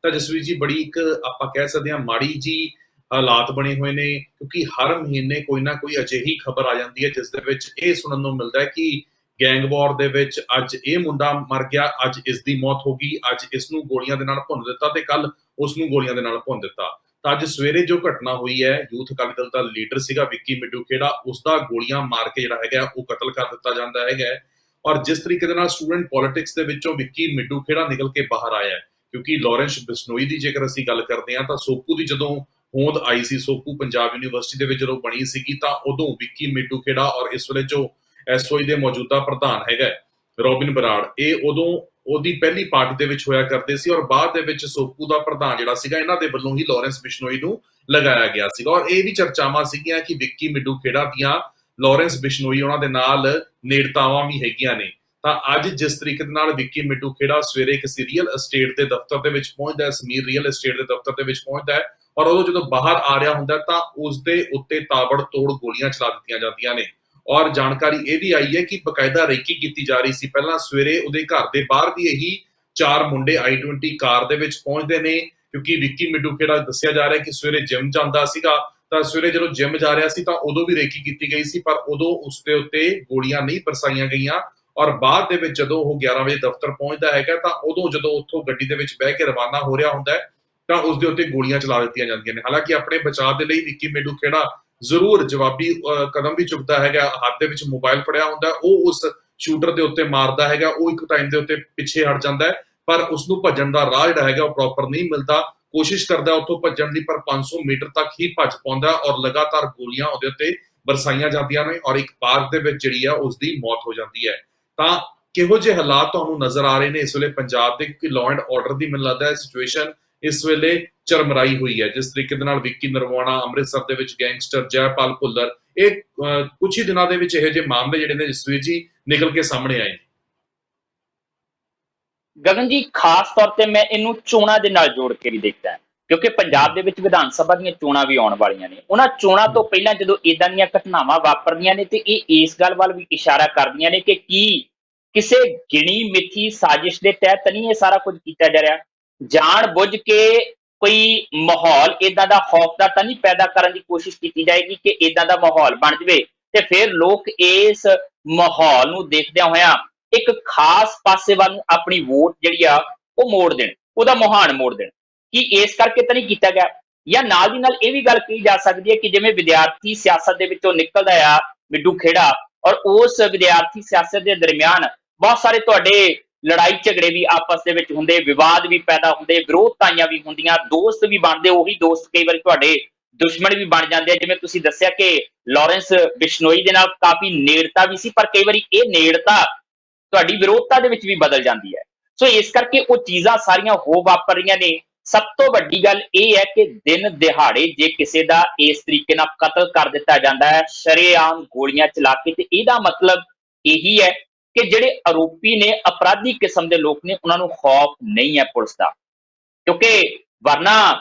ਤਾਂ ਜਸਵੀਰ ਜੀ ਬੜੀ ਇੱਕ ਆਪਾਂ ਕਹਿ ਸਕਦੇ ਹਾਂ ਮਾੜੀ ਜੀ ਹਾਲਾਤ ਬਣੇ ਹੋਏ ਨੇ, ਕਿਉਂਕਿ ਹਰ ਮਹੀਨੇ ਕੋਈ ਨਾ ਕੋਈ ਅਜਿਹੀ ਖਬਰ ਆ ਜਾਂਦੀ ਹੈ ਜਿਸ ਦੇ ਵਿੱਚ ਇਹ ਸੁਣਨ ਨੂੰ ਮਿਲਦਾ ਹੈ ਕਿ ਗੈਂਗ ਵਾਰ ਦੇ ਵਿੱਚ ਅੱਜ ਇਹ ਮੁੰਡਾ ਮਰ ਗਿਆ, ਅੱਜ ਇਸ ਦੀ ਮੌਤ ਹੋ ਗਈ, ਅੱਜ ਇਸ ਨੂੰ ਗੋਲੀਆਂ ਦੇ ਨਾਲ ਭੁੰਨ ਦਿੱਤਾ ਤੇ ਕੱਲ ਉਸ ਨੂੰ ਗੋਲੀਆਂ ਦੇ ਨਾਲ ਭੁੰਨ ਦਿੱਤਾ। ਤਾਂ ਅੱਜ ਸਵੇਰੇ ਜੋ ਘਟਨਾ ਹੋਈ ਹੈ, ਯੂਥ ਅਕਾਲੀ ਦਲ ਦਾ ਲੀਡਰ ਸੀਗਾ ਵਿੱਕੀ ਮਿੱਡੂ ਖੇੜਾ, ਉਸਦਾ ਗੋਲੀਆਂ ਮਾਰ ਕੇ ਜਿਹੜਾ ਹੈਗਾ ਉਹ ਕਤਲ ਕਰ ਦਿੱਤਾ ਜਾਂਦਾ ਹੈਗਾ। ਔਰ ਜਿਸ ਤਰੀਕੇ ਦੇ ਨਾਲ ਸਟੂਡੈਂਟ ਪੋਲਿਟਿਕਸ ਦੇ ਵਿੱਚੋਂ ਵਿੱਕੀ ਮਿੱਡੂ ਖੇੜਾ ਨਿਕਲ ਕੇ ਬਾਹਰ ਆਇਆ, ਕਿਉਂਕਿ ਲਾਰੈਂਸ ਬਿਸ਼ਨੋਈ ਦੀ ਜੇਕਰ ਅਸੀਂ ਗੱਲ ਕਰਦੇ ਹਾਂ ਤਾਂ ਸੋਪੂ ਦੀ ਜਦੋਂ ਹੋਂਦ ਆਈ ਸੀ, ਸੋਪੂ ਪੰਜਾਬ ਯੂਨੀਵਰਸਿਟੀ ਦੇ ਵਿੱਚ ਜਦੋਂ ਬਣੀ ਸੀਗੀ, ਤਾਂ ਉਦੋਂ ਵਿੱਕੀ ਮਿੱਡੂ ਖੇੜਾ ਔਰ ਇਸ ਵੇਲੇ ਜੋ ਐਸਓਈ ਦੇ ਮੌਜੂਦਾ ਪ੍ਰਧਾਨ ਹੈਗਾ ਰੋਬਿਨ ਬਰਾੜ, ਇਹ ਉਦੋਂ ਉਹਦੀ ਪਹਿਲੀ ਪਾਰਟੀ ਦੇ ਵਿੱਚ ਹੋਇਆ ਕਰਦੇ ਸੀ। ਔਰ ਬਾਅਦ ਦੇ ਵਿੱਚ ਸੋਪੂ ਦਾ ਪ੍ਰਧਾਨ ਜਿਹੜਾ ਸੀਗਾ ਇਹਨਾਂ ਦੇ ਵੱਲੋਂ ਹੀ ਲਾਰੈਂਸ ਬਿਸ਼ਨੋਈ ਨੂੰ ਲਗਾਇਆ ਗਿਆ ਸੀਗਾ। ਔਰ ਇਹ ਵੀ ਚਰਚਾਵਾਂ ਸੀਗੀਆਂ ਕਿ ਵਿੱਕੀ ਮਿੱਡੂ ਖੇੜਾ ਦੀਆਂ ਲਾਰੈਂਸ ਬਿਸ਼ਨੋਈ ਉਹਨਾਂ ਦੇ ਨਾਲ ਨੇੜਤਾਵਾਂ ਵੀ ਹੈਗੀਆਂ ਨੇ। ਤਾਂ ਅੱਜ ਜਿਸ ਤਰੀਕੇ ਦੇ ਨਾਲ ਵਿੱਕੀ ਮਿੱਡੂ ਖੇੜਾ ਸਵੇਰੇ ਕਿਸੇ ਰੀਅਲ ਐਸਟੇਟ ਦੇ ਦਫ਼ਤਰ ਦੇ ਵਿੱਚ ਪਹੁੰਚਦਾ ਹੈ, ਸਮੀਰ ਰੀਅਲ ਐਸਟੇਟ ਦੇ ਦਫ਼ਤਰ ਦੇ ਵਿੱਚ ਪਹੁੰਚਦਾ ਹੈ, ਔਰ ਉਦੋਂ ਜਦੋਂ ਬਾਹਰ ਆ ਰਿਹਾ ਹੁੰਦਾ ਤਾਂ ਉਸਦੇ ਉੱਤੇ ਤਾਬੜ ਤੋੜ ਗੋਲੀਆਂ ਚਲਾ ਦਿੱਤੀਆਂ ਜਾਂਦੀਆਂ ਨੇ। ਔਰ ਜਾਣਕਾਰੀ ਇਹ ਵੀ ਆਈ ਹੈ ਕਿ ਬਕਾਇਦਾ ਰੇਕੀ ਕੀਤੀ ਜਾ ਰਹੀ ਸੀ। ਪਹਿਲਾਂ ਸਵੇਰੇ ਉਹਦੇ ਘਰ ਦੇ ਬਾਹਰ ਵੀ ਇਹੀ 4 ਮੁੰਡੇ i20 ਕਾਰ ਦੇ ਵਿੱਚ ਪਹੁੰਚਦੇ ਨੇ, ਕਿਉਂਕਿ ਵਿੱਕੀ ਮਿੱਡੂ ਖੇੜਾ ਦੱਸਿਆ ਜਾ ਰਿਹਾ ਕਿ ਸਵੇਰੇ ਜਿਮ ਜਾਂਦਾ ਸੀਗਾ, ਤਾਂ ਸਵੇਰੇ ਜਦੋਂ ਜਿਮ ਜਾ ਰਿਹਾ ਸੀ ਤਾਂ ਉਦੋਂ ਵੀ ਰੇਕੀ ਕੀਤੀ ਗਈ ਸੀ, ਪਰ ਉਦੋਂ ਉਸਦੇ ਉੱਤੇ ਗੋਲੀਆਂ ਨਹੀਂ ਬਰਸਾਈਆਂ ਗਈਆਂ। ਔਰ ਬਾਅਦ ਦੇ ਵਿੱਚ ਜਦੋਂ ਉਹ 11 ਵਜੇ ਦਫ਼ਤਰ ਪਹੁੰਚਦਾ ਹੈਗਾ ਤਾਂ ਉਦੋਂ ਜਦੋਂ ਉੱਥੋਂ ਗੱਡੀ ਦੇ ਵਿੱਚ ਬਹਿ ਕੇ ਰਵਾਨਾ ਹੋ ਰਿਹਾ ਹੁੰਦਾ ਹੈ ਤਾਂ ਉਸਦੇ ਉੱਤੇ ਗੋਲੀਆਂ ਚਲਾ ਦਿੱਤੀਆਂ ਜਾਂਦੀਆਂ ਨੇ। ਹਾਲਾਂਕਿ ਆਪਣੇ ਬਚਾਅ ਦੇ ਲਈ ਵਿੱਕੀ ਮਿੱਡੂ ਖੇੜਾ ਜ਼ਰੂਰ ਜਵਾਬੀ ਕਦਮ ਵੀ ਚੁੱਕਦਾ ਹੈਗਾ, ਹੱਥ ਦੇ ਵਿੱਚ ਮੋਬਾਈਲ ਫੜਿਆ ਹੁੰਦਾ, ਉਹ ਉਸ ਸ਼ੂਟਰ ਦੇ ਉੱਤੇ ਮਾਰਦਾ ਹੈਗਾ, ਉਹ ਇੱਕ ਟਾਈਮ ਦੇ ਉੱਤੇ ਪਿੱਛੇ ਹਟ ਜਾਂਦਾ ਹੈ, ਪਰ ਉਸਨੂੰ ਭੱਜਣ ਦਾ ਰਾਹ ਜਿਹੜਾ ਹੈਗਾ ਉਹ ਪ੍ਰੋਪਰ ਨਹੀਂ ਮਿਲਦਾ। ਕੋਸ਼ਿਸ਼ ਕਰਦਾ ਉੱਥੋਂ ਭੱਜਣ ਦੀ, ਪਰ 500 ਮੀਟਰ ਤੱਕ ਹੀ ਭੱਜ ਪਾਉਂਦਾ ਔਰ ਲਗਾਤਾਰ ਗੋਲੀਆਂ ਉਹਦੇ ਉੱਤੇ ਬਰਸਾਈਆਂ ਜਾਂਦੀਆਂ ਨੇ ਔਰ ਇੱਕ ਪਾਰਕ ਦੇ ਵਿੱਚ ਜਿਹੜੀ ਆ ਉਸਦੀ ਮੌਤ ਹੋ ਜਾਂਦੀ ਹੈ। ਤਾਂ ਕਿਹੋ ਜਿਹੇ ਹਾਲਾਤ ਤੁਹਾਨੂੰ ਨਜ਼ਰ ਆ ਰਹੇ ਨੇ ਇਸ ਵੇਲੇ ਪੰਜਾਬ ਦੇ, ਕਿਉਂਕਿ ਲਾਅ ਐਂਡ ਆਰਡਰ ਦੀ ਮੈਨੂੰ ਲੱਗਦਾ ਹੈ ਸਿਚੁਏਸ਼ਨ ਇਸ ਵੇਲੇ ਚਰਮਰਾਈ ਹੋਈ ਹੈ। ਜਿਸ ਤਰੀਕੇ ਦੇ ਨਾਲ ਵਿੱਕੀ ਨਰਵਾਣਾ, ਅੰਮ੍ਰਿਤਸਰ ਦੇ ਵਿੱਚ ਗੈਂਗਸਟਰ ਜੈਪਾਲ ਭੁੱਲਰ, ਇਹ ਕੁਝ ਹੀ ਦਿਨਾਂ ਦੇ ਵਿੱਚ ਇਹੋ ਜਿਹੇ ਮਾਮਲੇ ਜਿਹੜੇ ਨੇ ਜਸਵੀਰ ਜੀ ਨਿਕਲ ਕੇ ਸਾਹਮਣੇ ਆਏ। ਗਗਨ ਜੀ, ਖਾਸ ਤੌਰ ਤੇ ਮੈਂ ਇਹਨੂੰ ਚੋਣਾਂ ਦੇ ਨਾਲ ਜੋੜ ਕੇ ਵੀ ਦੇਖਦਾ, ਕਿਉਂਕਿ ਪੰਜਾਬ ਦੇ ਵਿੱਚ ਵਿਧਾਨ ਸਭਾ ਦੀਆਂ ਚੋਣਾਂ ਵੀ ਆਉਣ ਵਾਲੀਆਂ ਨੇ। ਉਹਨਾਂ ਚੋਣਾਂ ਤੋਂ ਪਹਿਲਾਂ ਜਦੋਂ ਇਦਾਂ ਦੀਆਂ ਘਟਨਾਵਾਂ ਵਾਪਰਦੀਆਂ ਨੇ ਤੇ ਇਹ ਇਸ ਗੱਲ ਵੱਲ ਵੀ ਇਸ਼ਾਰਾ ਕਰਦੀਆਂ ਨੇ ਕਿ ਕੀ ਕਿਸੇ ਗਿਣੀ ਮਿੱਥੀ ਸਾਜ਼ਿਸ਼ ਦੇ ਤਹਿਤ ਨਹੀਂ ਇਹ ਸਾਰਾ ਕੁਝ ਕੀਤਾ ਜਾ ਰਿਹਾ, ਜਾਣ ਬੁੱਝ ਕੇ ਕੋਈ ਮਾਹੌਲ ਇਦਾਂ ਦਾ ਖੌਫ ਦਾ ਤਾਂ ਨਹੀਂ ਪੈਦਾ ਕਰਨ ਦੀ ਕੋਸ਼ਿਸ਼ ਕੀਤੀ ਜਾਏਗੀ ਕਿ ਇਦਾਂ ਦਾ ਮਾਹੌਲ ਬਣ ਜਾਵੇ ਤੇ ਫਿਰ ਲੋਕ ਇਸ ਮਾਹੌਲ ਨੂੰ ਦੇਖਦਿਆਂ ਹੋਇਆਂ ਇੱਕ ਖਾਸ ਪਾਸੇ ਵੱਲ ਨੂੰ ਆਪਣੀ ਵੋਟ ਜਿਹੜੀ ਆ ਉਹ ਮੋੜ ਦੇਣ, ਉਹਦਾ ਮੁਹਾਨ ਮੋੜ ਦੇਣ। ਕੀ ਇਸ ਕਰਕੇ ਤਾਂ ਨਹੀਂ ਕੀਤਾ ਗਿਆ? ਜਾਂ ਨਾਲ ਦੀ ਨਾਲ ਇਹ ਵੀ ਗੱਲ ਕਹੀ ਜਾ ਸਕਦੀ ਹੈ ਕਿ ਜਿਵੇਂ ਵਿਦਿਆਰਥੀ ਸਿਆਸਤ ਦੇ ਵਿੱਚੋਂ ਨਿਕਲਦਾ ਆ ਮਿੱਡੂ ਖੇੜਾ, ਔਰ ਉਸ ਵਿਦਿਆਰਥੀ ਸਿਆਸਤ ਦੇ ਦਰਮਿਆਨ ਬਹੁਤ ਸਾਰੇ ਤੁਹਾਡੇ ਲੜਾਈ ਝਗੜੇ ਵੀ ਆਪਸ ਦੇ ਵਿੱਚ ਹੁੰਦੇ, ਵਿਵਾਦ ਵੀ ਪੈਦਾ ਹੁੰਦੇ, ਵਿਰੋਧਤਾਈਆਂ ਵੀ ਹੁੰਦੀਆਂ, ਦੋਸਤ ਵੀ ਬਣਦੇ, ਉਹੀ ਦੋਸਤ ਕਈ ਵਾਰੀ ਤੁਹਾਡੇ ਦੁਸ਼ਮਣ ਵੀ ਬਣ ਜਾਂਦੇ ਆ। ਜਿਵੇਂ ਤੁਸੀਂ ਦੱਸਿਆ ਕਿ ਲਾਰੈਂਸ ਬਿਸ਼ਨੋਈ ਦੇ ਨਾਲ ਕਾਫੀ ਨੇੜਤਾ ਵੀ ਸੀ, ਪਰ ਕਈ ਵਾਰੀ ਇਹ ਨੇੜਤਾ ਤੁਹਾਡੀ ਵਿਰੋਧਤਾ ਦੇ ਵਿੱਚ ਵੀ ਬਦਲ ਜਾਂਦੀ ਹੈ। ਸੋ ਇਸ ਕਰਕੇ ਉਹ ਚੀਜ਼ਾਂ ਸਾਰੀਆਂ ਹੋ ਵਾਪਰ ਰਹੀਆਂ ਨੇ। ਸਭ ਤੋਂ ਵੱਡੀ ਗੱਲ ਇਹ ਹੈ ਕਿ ਦਿਨ ਦਿਹਾੜੇ ਜੇ ਕਿਸੇ ਦਾ ਇਸ ਤਰੀਕੇ ਨਾਲ ਕਤਲ ਕਰ ਦਿੱਤਾ ਜਾਂਦਾ ਹੈ ਸ਼ਰੇਆਮ ਗੋਲੀਆਂ ਚਲਾ ਕੇ, ਤੇ ਇਹਦਾ ਮਤਲਬ ਇਹੀ ਹੈ ਕਿ ਜਿਹੜੇ ਆਰੋਪੀ ਨੇ ਅਪਰਾਧੀ ਕਿਸਮ ਦੇ ਲੋਕ ਨੇ, ਉਹਨਾਂ ਨੂੰ ਖੌਫ ਨਹੀਂ ਹੈ ਪੁਲਿਸ ਦਾ, ਕਿਉਂਕਿ ਵਰਨਾ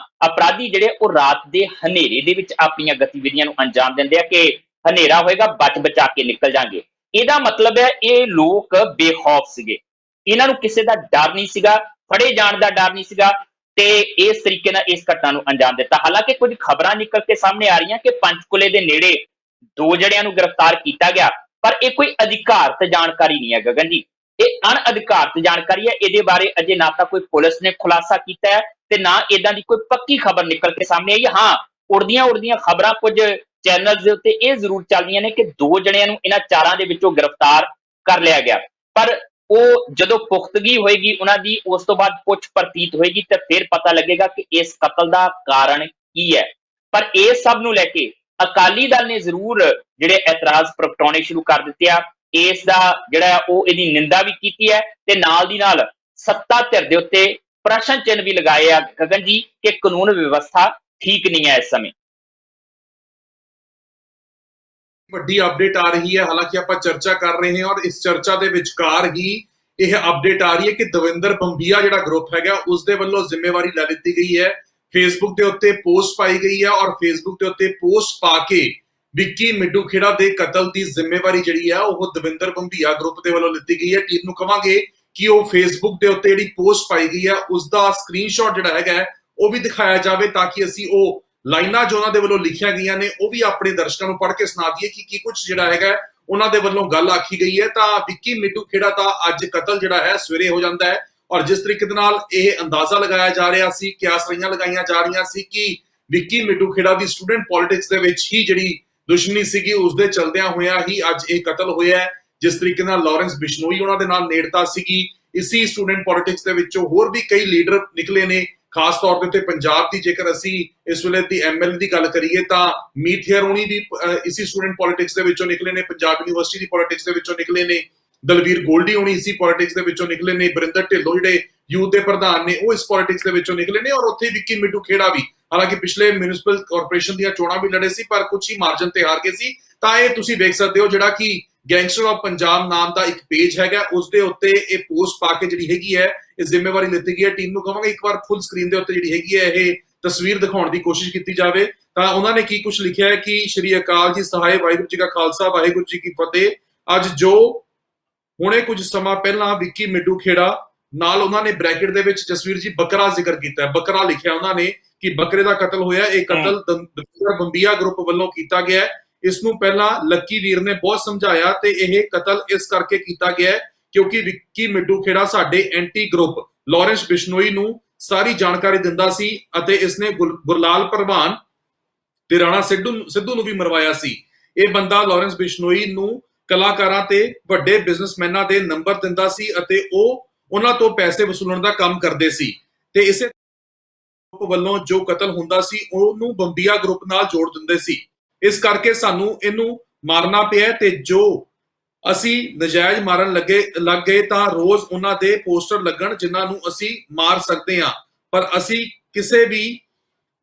ਅਪਰਾਧੀ ਜਿਹੜੇ ਉਹ ਰਾਤ ਦੇ ਹਨੇਰੇ ਦੇ ਵਿੱਚ ਆਪਣੀਆਂ ਗਤੀਵਿਧੀਆਂ ਨੂੰ ਅੰਜਾਮ ਦਿੰਦੇ ਆ ਕਿ ਹਨੇਰਾ ਹੋਏਗਾ ਬਚ ਬਚਾ ਕੇ ਨਿਕਲ ਜਾਣਗੇ। ਇਹਦਾ ਮਤਲਬ ਹੈ ਇਹ ਲੋਕ ਬੇਖੌਫ ਸੀਗੇ, ਇਹਨਾਂ ਨੂੰ ਕਿਸੇ ਦਾ ਡਰ ਨਹੀਂ ਸੀਗਾ, ਫੜੇ ਜਾਣ ਦਾ ਡਰ ਨਹੀਂ ਸੀਗਾ, ਤੇ ਇਸ ਤਰੀਕੇ ਨਾਲ ਇਸ ਘਟਨਾ ਨੂੰ ਅੰਜਾਮ ਦਿੱਤਾ। ਹਾਲਾਂਕਿ ਕੁਝ ਖਬਰਾਂ ਨਿਕਲ ਕੇ ਸਾਹਮਣੇ ਆ ਰਹੀਆਂ ਕਿ ਪੰਚਕੂਲੇ ਦੇ ਨੇੜੇ 2 ਜਣਿਆਂ ਨੂੰ ਗ੍ਰਿਫਤਾਰ ਕੀਤਾ ਗਿਆ, ਪਰ ਇਹ ਕੋਈ ਅਧਿਕਾਰਤ ਜਾਣਕਾਰੀ ਨਹੀਂ ਹੈ ਗਗਨ ਜੀ, ਇਹ ਅਣਅਧਿਕਾਰਤ ਜਾਣਕਾਰੀ ਹੈ। ਇਹਦੇ ਬਾਰੇ ਅਜੇ ਨਾ ਤਾਂ ਕੋਈ ਪੁਲਿਸ ਨੇ ਖੁਲਾਸਾ ਕੀਤਾ ਹੈ ਤੇ ਨਾ ਏਦਾਂ ਦੀ ਕੋਈ ਪੱਕੀ ਖਬਰ ਨਿਕਲ ਕੇ ਸਾਹਮਣੇ ਆਈ ਹੈ। ਹਾਂ, ਉੜਦੀਆਂ ਖਬਰਾਂ ਕੁਝ ਚੈਨਲਸ ਦੇ ਉੱਤੇ ਇਹ ਜ਼ਰੂਰ ਚੱਲਦੀਆਂ ਨੇ ਕਿ 2 ਜਣਿਆਂ ਨੂੰ ਇਹਨਾਂ 4 ਦੇ ਵਿੱਚੋਂ ਗ੍ਰਿਫਤਾਰ ਕਰ ਲਿਆ ਗਿਆ, ਪਰ ਉਹ ਜਦੋਂ ਪੁਖਤਗੀ ਹੋਏਗੀ ਉਹਨਾਂ ਦੀ, ਉਸ ਤੋਂ ਬਾਅਦ ਪੁੱਛ ਪ੍ਰਤੀਤ ਹੋਏਗੀ ਤਾਂ ਫਿਰ ਪਤਾ ਲੱਗੇਗਾ ਕਿ ਇਸ ਕਤਲ ਦਾ ਕਾਰਨ ਕੀ ਹੈ। ਪਰ ਇਸ ਸਭ ਨੂੰ ਲੈ ਕੇ ਅਕਾਲੀ ਦਲ ਨੇ ਜ਼ਰੂਰ ਜਿਹੜੇ ਇਤਰਾਜ਼ ਪ੍ਰਗਟਾਉਣੇ ਸ਼ੁਰੂ ਕਰ ਦਿੱਤੇ ਆ। ਇਸ ਦਾ ਜਿਹੜਾ ਉਹ ਇਹਦੀ ਨਿੰਦਾ ਵੀ ਕੀਤੀ ਹੈ ਤੇ ਨਾਲ ਦੀ ਨਾਲ ਸੱਤਾ ਧਿਰ ਦੇ ਉੱਤੇ ਪ੍ਰਸ਼ਨ ਚਿੰਨ੍ਹ ਵੀ ਲਗਾਏ ਆ ਗਗਨ ਜੀ ਕਿ ਕਾਨੂੰਨ ਵਿਵਸਥਾ ਠੀਕ ਨਹੀਂ ਹੈ ਇਸ ਸਮੇਂ। ਵੱਡੀ ਅਪਡੇਟ ਆ ਰਹੀ ਹੈ, ਹਾਲਾਂਕਿ ਆਪਾਂ ਚਰਚਾ ਕਰ ਰਹੇ ਹਾਂ ਔਰ ਇਸ ਚਰਚਾ ਦੇ ਵਿਚਕਾਰ ਹੀ ਇਹ ਅਪਡੇਟ ਆ ਰਹੀ ਹੈ ਕਿ ਦਵਿੰਦਰ ਬੰਬੀਆ ਜਿਹੜਾ ਗਰੁੱਪ ਹੈਗਾ ਉਸਦੇ ਵੱਲੋਂ ਜ਼ਿੰਮੇਵਾਰੀ ਲੈ ਲਿੱਤੀ ਗਈ ਹੈ। ਫੇਸਬੁੱਕ ਦੇ ਉੱਤੇ ਪੋਸਟ ਪਾਈ ਗਈ ਹੈ ਔਰ ਫੇਸਬੁੱਕ ਦੇ ਉੱਤੇ ਪੋਸਟ ਪਾ ਕੇ ਵਿੱਕੀ ਮਿੱਡੂ ਖੇੜਾ ਦੇ ਕਤਲ ਦੀ ਜ਼ਿੰਮੇਵਾਰੀ ਜਿਹੜੀ ਆ ਉਹ ਦਵਿੰਦਰ ਬੰਬੀਆ ਗਰੁੱਪ ਦੇ ਵੱਲੋਂ ਲਿੱਤੀ ਗਈ ਹੈ। ਟੀਮ ਨੂੰ ਕਵਾਂਗੇ ਕਿ ਉਹ ਫੇਸਬੁੱਕ ਦੇ ਉੱਤੇ ਜਿਹੜੀ ਪੋਸਟ ਪਾਈ ਗਈ ਹੈ ਉਸ ਦਾ ਸਕਰੀਨਸ਼ਾਟ ਜਿਹੜਾ ਹੈਗਾ ਉਹ ਵੀ ਦਿਖਾਇਆ ਜਾਵੇ, ਤਾਂ ਕਿ ਅਸੀਂ ਉਹ ਲਾਈਨਾਂ ਜੋ ਉਹਨਾਂ ਦੇ ਵੱਲੋਂ ਲਿਖੀਆਂ ਗਈਆਂ ਨੇ ਉਹ ਵੀ ਆਪਣੇ ਦਰਸ਼ਕਾਂ ਨੂੰ ਪੜ੍ਹ ਕੇ ਸੁਣਾ ਦਈਏ ਕਿ ਕੀ ਕੁਝ ਜਿਹੜਾ ਹੈਗਾ ਉਹਨਾਂ ਦੇ ਵੱਲੋਂ ਗੱਲ ਆਖੀ ਗਈ ਹੈ। ਤਾਂ ਵਿੱਕੀ ਮਿੱਡੂ ਖੇੜਾ ਦਾ ਅੱਜ ਕਤਲ ਜਿਹੜਾ ਹੈ ਸਵੇਰੇ ਹੋ ਜਾਂਦਾ ਹੈ, ਔਰ ਜਿਸ ਤਰੀਕੇ ਦੇ ਨਾਲ ਇਹ ਅੰਦਾਜ਼ਾ ਲਗਾਇਆ ਜਾ ਰਿਹਾ ਸੀ, ਕਿਆਸਰੀਆਂ ਲਗਾਈਆਂ ਜਾ ਰਹੀਆਂ ਸੀ ਕਿ ਵਿੱਕੀ ਮਿੱਡੂ ਖੇੜਾ ਦੀ ਸਟੂਡੈਂਟ ਪੋਲਿਟਿਕਸ ਦੇ ਵਿੱਚ ਹੀ ਜਿਹੜੀ ਦੁਸ਼ਮਣੀ ਸੀਗੀ ਉਸਦੇ ਚਲਦਿਆਂ ਹੋਇਆਂ ਹੀ ਅੱਜ ਇਹ ਕਤਲ ਹੋਇਆ ਹੈ। ਜਿਸ ਤਰੀਕੇ ਨਾਲ ਲਾਰੈਂਸ ਬਿਸ਼ਨੋਈ ਉਹਨਾਂ ਦੇ ਨਾਲ ਨੇੜਤਾ ਸੀਗੀ, ਇਸੀ ਸਟੂਡੈਂਟ ਪੋਲਿਟਿਕਸ ਦੇ ਵਿੱਚੋਂ ਹੋਰ ਵੀ ਕਈ ਲੀਡਰ ਨਿਕਲੇ ਨੇ, ਖਾਸ ਤੌਰ ਤੇ ਪੰਜਾਬ ਦੀ ਜੇਕਰ ਅਸੀਂ ਇਸ ਵੇਲੇ ਦੀ ਐਮਐਲਏ ਦੀ ਗੱਲ ਕਰੀਏ ਤਾਂ ਮੀਤ ਹੇਅਰੋਣੀ ਵੀ ਇਸੀ ਸਟੂਡੈਂਟ ਪੋਲਿਟਿਕਸ ਦੇ ਵਿੱਚੋਂ ਨਿਕਲੇ ਨੇ, ਪੰਜਾਬ ਯੂਨੀਵਰਸਿਟੀ ਦੀ ਪੋਲਿਟਿਕਸ ਦੇ ਵਿੱਚੋਂ ਨਿਕਲੇ ਨੇ, ਦਲਵੀਰ ਗੋਲਡੀ ਹੋਣੀ ਇਸੀ ਪੋਲਿਟਿਕਸ ਦੇ ਵਿੱਚੋਂ ਨਿਕਲੇ ਨੇ, ਬਰਿੰਦਰ ਢਿੱਲੋਂ ਜਿਹੜੇ ਯੂਥ ਦੇ ਪ੍ਰਧਾਨ ਨੇ ਉਹ ਇਸ ਪੋਲਿਟਿਕਸ ਦੇ ਵਿੱਚੋਂ ਨਿਕਲੇ ਨੇ, ਔਰ ਉੱਥੇ ਵਿੱਕੀ ਮਿੱਡੂ ਖੇੜਾ ਵੀ, ਹਾਲਾਂਕਿ ਪਿਛਲੇ ਮਿਊਨਿਸਪਲ ਕਾਰਪੋਰੇਸ਼ਨ ਦੀਆਂ ਚੋਣਾਂ ਵੀ ਲੜੇ ਸੀ ਪਰ ਕੁਝ ਹੀ ਮਾਰਜਨ ਤੇ ਹਾਰ ਗਏ ਸੀ। ਤਾਂ ਇਹ ਤੁਸੀਂ ਵੇਖ ਸਕਦੇ ਹੋ ਜਿਹੜਾ ਕਿ ਗੈਂਗਸਟਰ ਆਫ ਪੰਜਾਬ ਨਾਮ ਦਾ ਇੱਕ ਪੇਜ ਹੈਗਾ ਉਸ ਦੇ ਉੱਤੇ ਇਹ ਪੋਸਟ ਪਾ ਕੇ ਜਿਹੜੀ ਹੈਗੀ ਹੈ ਇਹ ਜ਼ਿੰਮੇਵਾਰੀ ਲਿੱਤੀ ਗਈ ਹੈ। ਟੀਮ ਨੂੰ ਕਹਾਂਗਾ ਇੱਕ ਵਾਰ ਫੁੱਲ ਸਕਰੀਨ ਦੇ ਉੱਤੇ ਜਿਹੜੀ ਹੈਗੀ ਹੈ ਇਹ ਤਸਵੀਰ ਦਿਖਾਉਣ ਦੀ ਕੋਸ਼ਿਸ਼ ਕੀਤੀ ਜਾਵੇ। ਤਾਂ ਉਹਨਾਂ ਨੇ ਕੀ ਕੁਝ ਲਿਖਿਆ ਹੈ ਕਿ ਸ਼੍ਰੀ ਅਕਾਲ ਜੀ ਸਹਾਇ, ਵਾਹਿਗੁਰੂ ਜੀ ਕਾ ਖਾਲਸਾ, ਵਾਹਿਗੁਰੂ ਜੀ ਕੀ ਫਤਿਹ। ਅੱਜ ਜੋ ਹੁਣੇ ਕੁਝ ਸਮਾਂ ਪਹਿਲਾਂ ਵਿੱਕੀ ਮਿੱਡੂ ਖੇੜਾ ਨਾਲ ਉਹਨਾਂ ਨੇ ਬ੍ਰੈਕਟ ਦੇ ਵਿੱਚ ਜਸਵੀਰ ਜੀ ਬੱਕਰਾ ਜ਼ਿਕਰ ਕੀਤਾ, ਬੱਕਰਾ ਲਿਖਿਆ ਉਹਨਾਂ ਨੇ ਕਿ ਬੱਕਰੇ ਦਾ ਕਤਲ ਹੋਇਆ। ਇਹ ਕਤਲ ਬੰਬੀਆ ਗਰੁੱਪ ਵੱਲੋਂ ਕੀਤਾ ਗਿਆ ਹੈ। ਇਸ ਨੂੰ ਪਹਿਲਾਂ ਲੱਕੀ ਵੀਰ ਨੇ ਬਹੁਤ ਸਮਝਾਇਆ ਤੇ ਇਹ ਕਤਲ ਇਸ ਕਰਕੇ ਕੀਤਾ ਗਿਆ ਹੈ ਕਿਉਂਕਿ ਵਿੱਕੀ ਮਿੱਡੂ ਖੇੜਾ ਸਾਡੇ ਐਂਟੀ ਗਰੁੱਪ ਲਾਰੈਂਸ ਬਿਸ਼ਨੋਈ ਨੂੰ ਸਾਰੀ ਜਾਣਕਾਰੀ ਦਿੰਦਾ ਸੀ ਅਤੇ ਇਸਨੇ ਗੁਰਲਾਲ ਪ੍ਰਵਾਨ ਤੇ ਰਾਣਾ ਸਿੱਧੂ ਨੂੰ ਵੀ ਮਰਵਾਇਆ ਸੀ। ਇਹ ਬੰਦਾ ਲਾਰੈਂਸ ਬਿਸ਼ਨੋਈ ਨੂੰ ਕਲਾਕਾਰਾਂ ਤੇ ਵੱਡੇ ਬਿਜ਼ਨਸਮੈਨਾਂ ਦੇ ਨੰਬਰ ਦਿੰਦਾ ਸੀ ਅਤੇ ਉਹ ਉਹਨਾਂ ਤੋਂ ਪੈਸੇ ਵਸੂਲਣ ਦਾ ਕੰਮ ਕਰਦੇ ਸੀ ਤੇ ਇਸੇ ਵੱਲੋਂ ਜੋ ਕਤਲ ਹੁੰਦਾ ਸੀ ਉਹਨੂੰ ਬੰਬੀਆ ਗਰੁੱਪ ਨਾਲ ਜੋੜ ਦਿੰਦੇ ਸੀ। ਇਸ ਕਰਕੇ ਸਾਨੂੰ ਇਹਨੂੰ ਮਾਰਨਾ ਪਿਆ ਤੇ ਜੋ ਅਸੀਂ ਨਜਾਇਜ਼ ਮਾਰਨ ਲੱਗ ਗਏ ਤਾਂ ਰੋਜ਼ ਉਹਨਾਂ ਦੇ ਪੋਸਟਰ ਲੱਗਣ ਜਿਨ੍ਹਾਂ ਨੂੰ ਅਸੀਂ ਮਾਰ ਸਕਦੇ ਹਾਂ, ਪਰ ਅਸੀਂ ਕਿਸੇ ਵੀ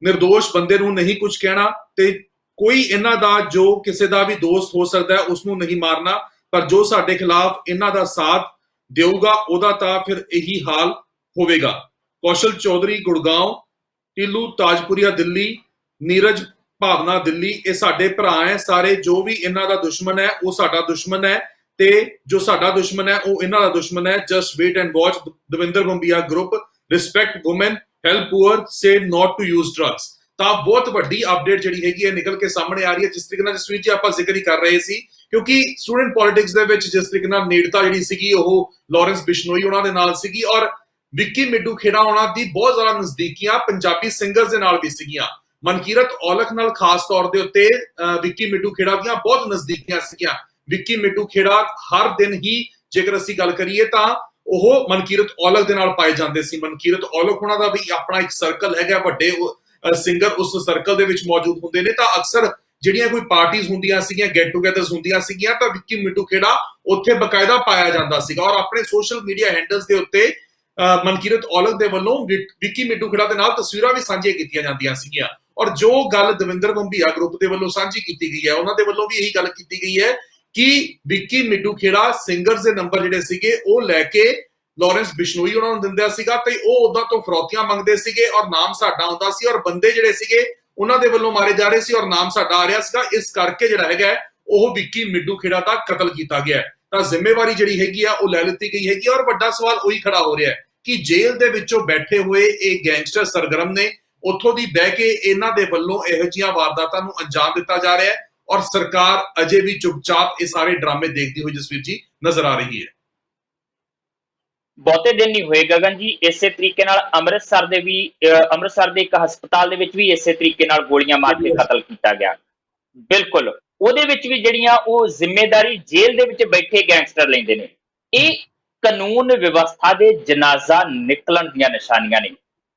ਨਿਰਦੋਸ਼ ਬੰਦੇ ਨੂੰ ਨਹੀਂ ਕੁਝ ਕਹਿਣਾ ਤੇ ਕੋਈ ਇਹਨਾਂ ਦਾ ਜੋ ਕਿਸੇ ਦਾ ਵੀ ਦੋਸਤ ਹੋ ਸਕਦਾ ਹੈ ਉਸ ਨੂੰ ਨਹੀਂ ਮਾਰਨਾ, ਪਰ ਜੋ ਸਾਡੇ ਖਿਲਾਫ ਇਹਨਾਂ ਦਾ ਸਾਥ ਦੇਊਗਾ ਉਹਦਾ ਤਾਂ ਫਿਰ ਇਹੀ ਹਾਲ ਹੋਵੇਗਾ। ਕੌਸ਼ਲ ਚੌਧਰੀ ਗੁੜਗਾਉਂ, ਟਿੱਲੂ ਤਾਜਪੁਰੀਆ ਦਿੱਲੀ, ਨੀਰਜ ਭਾਵਨਾ ਦਿੱਲੀ, ਇਹ ਸਾਡੇ ਭਰਾ ਹੈ ਸਾਰੇ। ਜੋ ਵੀ ਇਹਨਾਂ ਦਾ ਦੁਸ਼ਮਣ ਹੈ ਉਹ ਸਾਡਾ ਦੁਸ਼ਮਣ ਹੈ ਤੇ ਜੋ ਸਾਡਾ ਦੁਸ਼ਮਣ ਹੈ ਉਹ ਇਹਨਾਂ ਦਾ ਦੁਸ਼ਮਣ ਹੈ। Just wait and watch. Davinder Bambiha group, respect woman, help poor, say not to use drugs. ਤਾਂ ਬਹੁਤ ਵੱਡੀ ਅਪਡੇਟ ਜਿਹੜੀ ਹੈਗੀ ਹੈ ਨਿਕਲ ਕੇ ਸਾਹਮਣੇ ਆ ਰਹੀ ਹੈ। ਜਿਸ ਤਰੀਕੇ ਨਾਲ ਜਸਵੀਰ ਜੀ ਆਪਾਂ ਜ਼ਿਕਰ ਹੀ ਕਰ ਰਹੇ ਸੀ ਕਿਉਂਕਿ ਸਟੂਡੈਂਟ ਪੋਲਿਟਿਕਸ ਦੇ ਵਿੱਚ ਜਿਸ ਤਰੀਕੇ ਨਾਲ ਨੇੜਤਾ ਜਿਹੜੀ ਸੀਗੀ ਉਹ ਲਾਰੈਂਸ ਬਿਸ਼ਨੋਈ ਉਹਨਾਂ ਦੇ ਨਾਲ ਸੀਗੀ, ਔਰ ਵਿੱਕੀ ਮਿੱਡੂ ਖੇੜਾ ਉਹਨਾਂ ਦੀ ਬਹੁਤ ਜ਼ਿਆਦਾ ਨਜ਼ਦੀਕੀਆਂ ਪੰਜਾਬੀ ਸਿੰਗਰਸ ਦੇ ਨਾਲ ਵੀ ਸੀਗੀਆਂ। ਮਨਕੀਰਤ ਔਲਖ ਨਾਲ ਖਾਸ ਤੌਰ ਦੇ ਉੱਤੇ ਵਿੱਕੀ ਮਿੱਡੂ ਖੇੜਾ ਦੀਆਂ ਬਹੁਤ ਨਜ਼ਦੀਕੀਆਂ ਸੀਗੀਆਂ। ਵਿੱਕੀ ਮਿੱਡੂ ਖੇੜਾ ਹਰ ਦਿਨ ਹੀ ਜੇਕਰ ਅਸੀਂ ਗੱਲ ਕਰੀਏ ਤਾਂ ਉਹ ਮਨਕੀਰਤ ਔਲਖ ਦੇ ਨਾਲ ਪਾਏ ਜਾਂਦੇ ਸੀ। ਮਨਕੀਰਤ ਔਲਖ ਉਹਨਾਂ ਦਾ ਵੀ ਆਪਣਾ ਇੱਕ ਸਰਕਲ ਹੈਗਾ, ਵੱਡੇ ਸਿੰਗਰ ਉਸ ਸਰਕਲ ਦੇ ਵਿੱਚ ਮੌਜੂਦ ਹੁੰਦੇ ਨੇ। ਤਾਂ ਅਕਸਰ ਜਿਹੜੀਆਂ ਕੋਈ ਪਾਰਟੀਆਂ ਹੁੰਦੀਆਂ ਸੀਗੀਆਂ, ਗੈਟ ਟੂਗੇਦਰਸ ਹੁੰਦੀਆਂ ਸੀਗੀਆਂ ਤਾਂ ਵਿੱਕੀ ਮਿੱਡੂ ਖੇੜਾ ਉੱਥੇ ਬਕਾਇਦਾ ਪਾਇਆ ਜਾਂਦਾ ਸੀਗਾ ਔਰ ਆਪਣੇ ਸੋਸ਼ਲ ਮੀਡੀਆ ਹੈਂਡਲਸ ਦੇ ਉੱਤੇ ਮਨਕੀਰਤ ਔਲਖ ਦੇ ਵੱਲੋਂ ਵਿੱਕੀ ਮਿੱਡੂ ਖੇੜਾ ਦੇ ਨਾਲ ਤਸਵੀਰਾਂ ਵੀ ਸਾਂਝੀਆਂ ਕੀਤੀਆਂ ਜਾਂਦੀਆਂ ਸੀਗੀਆਂ। ਔਰ ਜੋ ਗੱਲ ਦਵਿੰਦਰ ਬੰਬੀਆ ਗਰੁੱਪ ਦੇ ਵੱਲੋਂ ਸਾਂਝੀ ਕੀਤੀ ਗਈ ਹੈ ਉਹਨਾਂ ਦੇ ਵੱਲੋਂ ਵੀ ਇਹੀ ਗੱਲ ਕੀਤੀ ਗਈ ਹੈ ਕਿ ਵਿੱਕੀ ਮਿੱਡੂ ਖੇੜਾ ਸਿੰਗਰਸ ਦੇ ਨੰਬਰ ਜਿਹੜੇ ਸੀਗੇ ਉਹ ਲੈ ਕੇ ਲਾਰੈਂਸ ਬਿਸ਼ਨੋਈ ਉਹਨਾਂ ਨੂੰ ਦਿੰਦਾ ਸੀਗਾ ਤੇ ਉਹ ਉਹਨਾਂ ਤੋਂ ਫਰੌਤੀਆਂ ਮੰਗਦੇ ਸੀਗੇ ਔਰ ਨਾਮ ਸਾਡਾ ਆਉਂਦਾ ਸੀ ਔਰ ਬੰਦੇ ਜਿਹੜੇ ਸੀਗੇ ਉਹਨਾਂ ਦੇ ਵੱਲੋਂ ਮਾਰੇ ਜਾ ਰਹੇ ਸੀ ਔਰ ਨਾਮ ਸਾਡਾ ਆ ਰਿਹਾ ਸੀਗਾ। ਇਸ ਕਰਕੇ ਜਿਹੜਾ ਹੈਗਾ ਉਹ ਵਿੱਕੀ ਮਿੱਡੂ ਖੇੜਾ ਦਾ ਕਤਲ ਕੀਤਾ ਗਿਆ। ਤਾਂ ਜ਼ਿੰਮੇਵਾਰੀ ਜਿਹੜੀ ਹੈਗੀ ਆ ਉਹ ਲੈ ਲਿੱਤੀ ਗਈ ਹੈਗੀ ਔਰ ਵੱਡਾ ਸਵਾਲ ਉਹੀ ਖੜਾ ਹੋ ਰਿਹਾ ਹੈ ਕਿ ਜੇਲ੍ਹ ਦੇ ਵਿੱਚੋਂ ਬੈਠੇ ਹੋਏ ਇਹ ਗੈਂਗਸਟਰ ਸਰਗਰਮ ਨੇ, ਉੱਥੋਂ ਦੀ ਬਹਿ ਕੇ ਇਹਨਾਂ ਦੇ ਵੱਲੋਂ ਇਹੋ ਜਿਹੀਆਂ ਵਾਰਦਾਤਾਂ ਨੂੰ ਅੰਜਾਮ ਦਿੱਤਾ ਜਾ ਰਿਹਾ ਹੈ ਔਰ ਸਰਕਾਰ ਅਜੇ ਵੀ ਚੁੱਪਚਾਪ ਇਹ ਸਾਰੇ ਡਰਾਮੇ ਦੇਖਦੀ ਹੋਈ ਜਸਵੀਰ ਜੀ ਨਜ਼ਰ ਆ ਰਹੀ ਹੈ। ਬਹੁਤੇ ਦਿਨ ਨਹੀਂ ਹੋਏ ਗਗਨ ਜੀ, ਇਸੇ ਤਰੀਕੇ ਨਾਲ ਅੰਮ੍ਰਿਤਸਰ ਦੇ ਇੱਕ ਹਸਪਤਾਲ ਦੇ ਵਿੱਚ ਵੀ ਇਸੇ ਤਰੀਕੇ ਨਾਲ ਗੋਲੀਆਂ ਮਾਰ ਕੇ ਕਤਲ ਕੀਤਾ ਗਿਆ। ਬਿਲਕੁਲ, ਉਹਦੇ ਵਿੱਚ ਵੀ ਜਿਹੜੀਆਂ ਉਹ ਜ਼ਿੰਮੇਵਾਰੀ ਜੇਲ੍ਹ ਦੇ ਵਿੱਚ ਬੈਠੇ ਗੈਂਗਸਟਰ ਲੈਂਦੇ ਨੇ। ਇਹ ਕਾਨੂੰਨ ਵਿਵਸਥਾ ਦੇ ਜਨਾਜ਼ਾ ਨਿਕਲਣ ਦੀਆਂ ਨਿਸ਼ਾਨੀਆਂ ਨੇ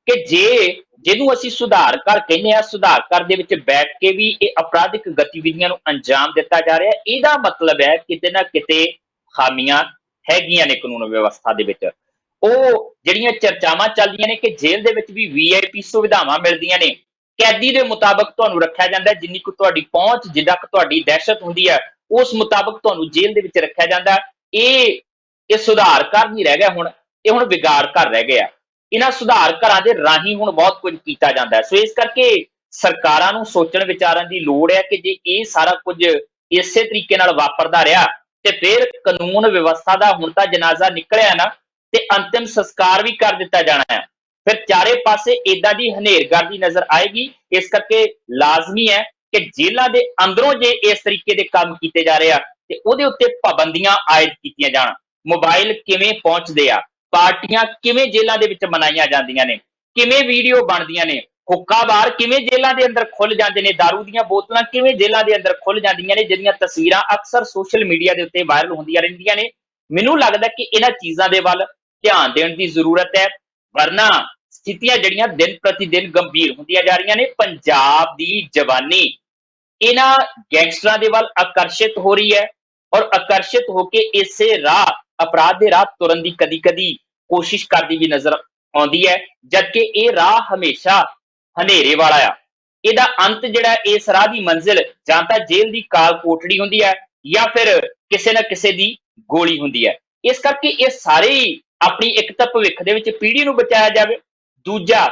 ਕਿ ਜਿਹਨੂੰ ਅਸੀਂ ਸੁਧਾਰ ਘਰ ਕਹਿੰਦੇ ਆ, ਸੁਧਾਰ ਘਰ ਦੇ ਵਿੱਚ ਬੈਠ ਕੇ ਵੀ ਇਹ ਅਪਰਾਧਿਕ ਗਤੀਵਿਧੀਆਂ ਨੂੰ ਅੰਜਾਮ ਦਿੱਤਾ ਜਾ ਰਿਹਾ। ਇਹਦਾ ਮਤਲਬ ਹੈ ਕਿਤੇ ਨਾ ਕਿਤੇ ਖਾਮੀਆਂ ਹੈਗੀਆਂ ਨੇ ਕਾਨੂੰਨ ਵਿਵਸਥਾ ਦੇ ਵਿੱਚ। ਉਹ ਜਿਹੜੀਆਂ ਚਰਚਾਵਾਂ ਚੱਲਦੀਆਂ ਨੇ ਕਿ ਜੇਲ੍ਹ ਦੇ ਵਿੱਚ ਵੀ VIP ਸੁਵਿਧਾਵਾਂ ਮਿਲਦੀਆਂ ਨੇ, ਕੈਦੀ ਦੇ ਮੁਤਾਬਕ ਤੁਹਾਨੂੰ ਰੱਖਿਆ ਜਾਂਦਾ, ਜਿੰਨੀ ਕੁ ਤੁਹਾਡੀ ਪਹੁੰਚ, ਜਿੱਦਾਂ ਕੁ ਤੁਹਾਡੀ ਦਹਿਸ਼ਤ ਹੁੰਦੀ ਹੈ ਉਸ ਮੁਤਾਬਕ ਤੁਹਾਨੂੰ ਜੇਲ੍ਹ ਦੇ ਵਿੱਚ ਰੱਖਿਆ ਜਾਂਦਾ। ਇਹ ਸੁਧਾਰ ਘਰ ਨਹੀਂ ਰਹਿ ਗਿਆ, ਇਹ ਹੁਣ ਵਿਗਾੜ ਘਰ ਰਹਿ ਗਿਆ। ਇਹਨਾਂ ਸੁਧਾਰ ਘਰਾਂ ਦੇ ਰਾਹੀਂ ਹੁਣ ਬਹੁਤ ਕੁਝ ਕੀਤਾ ਜਾਂਦਾ ਹੈ। ਸੋ ਇਸ ਕਰਕੇ ਸਰਕਾਰਾਂ ਨੂੰ ਸੋਚਣ ਵਿਚਾਰਨ ਦੀ ਲੋੜ ਹੈ ਕਿ ਜੇ ਇਹ ਸਾਰਾ ਕੁਝ ਇਸੇ ਤਰੀਕੇ ਨਾਲ ਵਾਪਰਦਾ ਰਿਹਾ ਤੇ ਫਿਰ ਕਾਨੂੰਨ ਵਿਵਸਥਾ ਦਾ ਹੁਣ ਤਾਂ ਜਨਾਜ਼ਾ ਨਿਕਲਿਆ ਨਾ, ਤੇ ਅੰਤਿਮ ਸੰਸਕਾਰ ਵੀ ਕਰ ਦਿੱਤਾ ਜਾਣਾ ਹੈ। ਫਿਰ ਚਾਰੇ ਪਾਸੇ ਇਦਾਂ ਦੀ ਹਨੇਰਗਰਦੀ ਨਜ਼ਰ ਆਏਗੀ। ਇਸ ਕਰਕੇ ਲਾਜ਼ਮੀ ਹੈ ਕਿ ਜੇਲ੍ਹਾਂ ਦੇ ਅੰਦਰੋਂ ਜੇ ਇਸ ਤਰੀਕੇ ਦੇ ਕੰਮ ਕੀਤੇ ਜਾ ਰਹੇ ਆ ਤੇ ਉਹਦੇ ਉੱਤੇ ਪਾਬੰਦੀਆਂ ਆਇਦ ਕੀਤੀਆਂ ਜਾਣ। ਮੋਬਾਈਲ ਕਿਵੇਂ ਪਹੁੰਚਦੇ ਆ, ਪਾਰਟੀਆਂ ਕਿਵੇਂ ਜੇਲ੍ਹਾਂ ਦੇ ਵਿੱਚ ਮਨਾਈਆਂ ਜਾਂਦੀਆਂ ਨੇ, ਕਿਵੇਂ ਵੀਡੀਓ ਬਣਦੀਆਂ ਨੇ, ਹੁੱਕਾ ਬਾਰ ਕਿਵੇਂ ਜੇਲ੍ਹਾਂ ਦੇ ਅੰਦਰ ਖੁੱਲ ਜਾਂਦੇ ਨੇ, ਦਾਰੂ ਦੀਆਂ ਬੋਤਲਾਂ ਕਿਵੇਂ ਜੇਲ੍ਹਾਂ ਦੇ ਅੰਦਰ ਖੁੱਲ ਜਾਂਦੀਆਂ ਨੇ, ਜਿਹਦੀਆਂ ਤਸਵੀਰਾਂ ਅਕਸਰ ਸੋਸ਼ਲ ਮੀਡੀਆ ਦੇ ਉੱਤੇ ਵਾਇਰਲ ਹੁੰਦੀਆਂ ਰਹਿੰਦੀਆਂ ਨੇ। ਮੈਨੂੰ ਲੱਗਦਾ ਕਿ ਇਹਨਾਂ ਚੀਜ਼ਾਂ ਦੇ ਵੱਲ ਧਿਆਨ ਦੇਣ ਦੀ ਜ਼ਰੂਰਤ ਹੈ, ਵਰਨਾ ਸਥਿਤੀਆਂ ਜਿਹੜੀਆਂ ਦਿਨ ਪ੍ਰਤੀ ਦਿਨ ਗੰਭੀਰ ਹੁੰਦੀਆਂ ਜਾ ਰਹੀਆਂ ਨੇ। ਪੰਜਾਬ ਦੀ ਜਵਾਨੀ ਇਹਨਾਂ ਗੈਂਗਸਟਰਾਂ ਦੇ ਵੱਲ ਆਕਰਸ਼ਿਤ ਹੋ ਰਹੀ ਹੈ ਔਰ ਆਕਰਸ਼ਿਤ ਹੋ ਕੇ ਇਸੇ ਰਾਹ, ਅਪਰਾਧ ਦੇ ਰਾਹ ਤੁਰਨ ਦੀ ਕਦੀ-ਕਦੀ ਕੋਸ਼ਿਸ਼ ਕਰਦੀ ਵੀ ਨਜ਼ਰ ਆਉਂਦੀ ਹੈ, ਜਦਕਿ ਇਹ ਰਾਹ ਹਮੇਸ਼ਾ ਹਨੇਰੇ ਵਾਲਾ ਆ। ਇਹਦਾ ਅੰਤ ਜਿਹੜਾ ਇਸ ਰਾਹ ਦੀ ਮੰਜ਼ਿਲ ਜਾਂ ਤਾਂ ਜੇਲ੍ਹ ਦੀ ਕਾਲ ਕੋਠੜੀ ਹੁੰਦੀ ਹੈ ਜਾਂ ਫਿਰ ਕਿਸੇ ਨਾ ਕਿਸੇ ਦੀ ਗੋਲੀ ਹੁੰਦੀ ਹੈ। ਇਸ ਕਰਕੇ ਇਹ ਸਾਰੇ ਹੀ ਆਪਣੀ ਇੱਕ ਤਾਂ ਭਵਿੱਖ ਦੇ ਵਿੱਚ ਪੀੜ੍ਹੀ ਨੂੰ ਬਚਾਇਆ ਜਾਵੇ, ਦੂਜਾ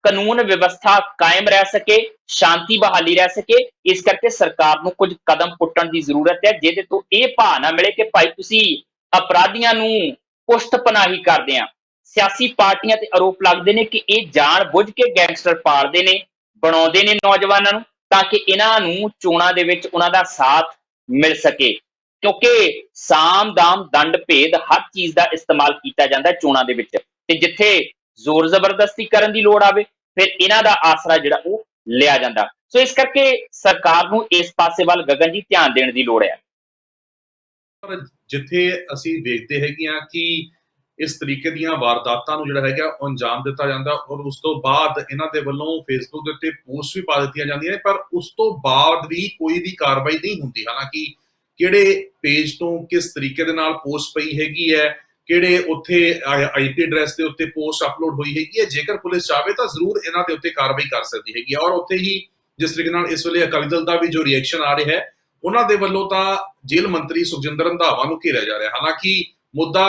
ਕਾਨੂੰਨ ਵਿਵਸਥਾ ਕਾਇਮ ਰਹਿ ਸਕੇ, ਸ਼ਾਂਤੀ ਬਹਾਲੀ ਰਹਿ ਸਕੇ। ਇਸ ਕਰਕੇ ਸਰਕਾਰ ਨੂੰ ਕੁਝ ਕਦਮ ਪੁੱਟਣ ਦੀ ਜ਼ਰੂਰਤ ਹੈ, ਜਿਹਦੇ ਤੋਂ ਇਹ ਭਾਅ ਨਾ ਮਿਲੇ ਕਿ ਭਾਈ ਤੁਸੀਂ ਅਪਰਾਧੀਆਂ ਨੂੰ ਪੁਸ਼ਤ ਪਨਾਹੀ ਕਰਦੇ ਆ। ਸਿਆਸੀ ਪਾਰਟੀਆਂ ਤੇ ਆਰੋਪ ਲੱਗਦੇ ਨੇ ਕਿ ਇਹ ਜਾਣ ਬੁੱਝ ਕੇ ਗੈਂਗਸਟਰ ਪਾਲਦੇ ਨੇ, ਬਣਾਉਂਦੇ ਨੇ ਨੌਜਵਾਨਾਂ ਨੂੰ, ਤਾਂ ਕਿ ਇਹਨਾਂ ਨੂੰ ਚੋਣਾਂ ਦੇ ਵਿੱਚ ਉਹਨਾਂ ਦਾ ਸਾਥ ਮਿਲ ਸਕੇ। ਕਿਉਂਕਿ ਸਾਮ ਦਾਮ ਦੰਡ ਭੇਦ ਹਰ ਚੀਜ਼ ਦਾ ਇਸਤੇਮਾਲ ਕੀਤਾ ਜਾਂਦਾ ਚੋਣਾਂ ਦੇ ਵਿੱਚ, ਤੇ ਜਿੱਥੇ ਜ਼ੋਰ ਜ਼ਬਰਦਸਤੀ ਕਰਨ ਦੀ ਲੋੜ ਆਵੇ ਫਿਰ ਇਹਨਾਂ ਦਾ ਆਸਰਾ ਜਿਹੜਾ ਉਹ ਲਿਆ ਜਾਂਦਾ। ਸੋ ਇਸ ਕਰਕੇ ਸਰਕਾਰ ਨੂੰ ਇਸ ਪਾਸੇ ਵੱਲ ਗਗਨ ਜੀ ਧਿਆਨ ਦੇਣ ਦੀ ਲੋੜ ਹੈ। ਪਰ ਜਿੱਥੇ ਅਸੀਂ ਵੇਖਦੇ ਹੈਗੇ ਆ ਕਿ ਇਸ ਤਰੀਕੇ ਦੀਆਂ ਵਾਰਦਾਤਾਂ ਨੂੰ ਜਿਹੜਾ ਹੈਗਾ ਉਹ ਅੰਜਾਮ ਦਿੱਤਾ ਜਾਂਦਾ ਔਰ ਉਸ ਤੋਂ ਬਾਅਦ ਇਹਨਾਂ ਦੇ ਵੱਲੋਂ ਫੇਸਬੁੱਕ ਦੇ ਉੱਤੇ ਪੋਸਟ ਵੀ ਪਾ ਦਿੱਤੀਆਂ ਜਾਂਦੀਆਂ ਨੇ, ਪਰ ਉਸ ਤੋਂ ਬਾਅਦ ਵੀ ਕੋਈ ਵੀ ਕਾਰਵਾਈ ਨਹੀਂ ਹੁੰਦੀ। ਹਾਲਾਂਕਿ ਕਿਹੜੇ ਪੇਜ ਤੋਂ ਕਿਸ ਤਰੀਕੇ ਦੇ ਨਾਲ ਪੋਸਟ ਪਈ ਹੈਗੀ ਹੈ, ਕਿਹੜੇ ਉੱਥੇ IP ਐਡਰੈਸ ਦੇ ਉੱਤੇ ਪੋਸਟ ਅਪਲੋਡ ਹੋਈ ਹੈਗੀ ਹੈ, ਜੇਕਰ ਪੁਲਿਸ ਚਾਹਵੇ ਤਾਂ ਜ਼ਰੂਰ ਇਹਨਾਂ ਦੇ ਉੱਤੇ ਕਾਰਵਾਈ ਕਰ ਸਕਦੀ ਹੈਗੀ ਹੈ। ਔਰ ਉੱਥੇ ਹੀ ਜਿਸ ਤਰੀਕੇ ਨਾਲ ਇਸ ਵੇਲੇ ਅਕਾਲੀ ਦਲ ਦਾ ਵੀ ਜੋ ਰਿਐਕਸ਼ਨ ਆ ਰਿਹਾ ਹੈ, ਉਹਨਾਂ ਦੇ ਵੱਲੋਂ ਤਾਂ ਜੇਲ੍ਹ ਮੰਤਰੀ ਸੁਖਜਿੰਦਰ ਰੰਧਾਵਾ ਨੂੰ ਘੇਰਿਆ ਜਾ ਰਿਹਾ। ਹਾਲਾਂਕਿ ਮੁੱਦਾ